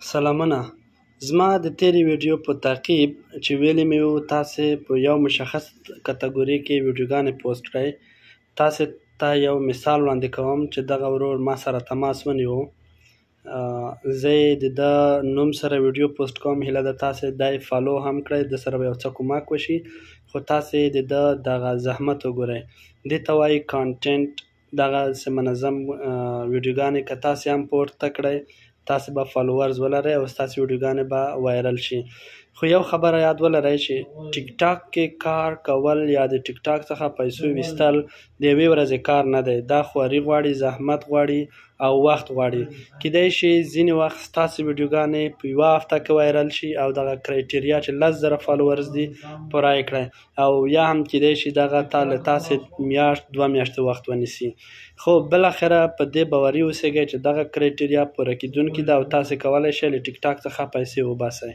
سلامونه. زما د تېرې ویډیو په تعقیب چې ویلي مې وو تاسې په یو مشخص کتګوري کې ویډیوګانې پوسټ کړئ. تاسې ته یو مثال وړاندې کوم چې دغه ورور ما سره تماس ونیو. زه یې د ده نوم سره ویډیو پوسټ کوم، هیله ده تاسې دی فالو هم کړئ، د سره به یو څه کومک وشي، خو تاسې د ده دغه زحمت وګورئ. دې ته وایي کانټینټ. دغسې منظم ویډیوګانې که تاسې هم پورته کړئ، تاسې به فالوورز ولرئ او ستاسې ویډیوګانې به وایرل شي. خو یو خبره یاد ولرئ چې ټیک ټاک کې کار کول یا د ټیک ټاک څخه پیسو ویستل د یوې ورځې کار نه دی. دا خواري غواړي، زحمت غواړي او وخت غواړي. کیدای شي ځینې وخت ستاسې ویډیوګانې په یوه هفته کې وایرل شي او دغه کرایټیریا چې 10,000 فالوورز دي پوره یې کړئ، او یا هم کیدای شي دغه له تاسې میاشت 2 میاشتې وخت ونیسي. خو بالاخره په دې باوري اوسئ چې دغه کرایټیریا پوره کیدونکې ده او تاسې کولی شئ له ټیک ټاک څخه پیسې وباسئ.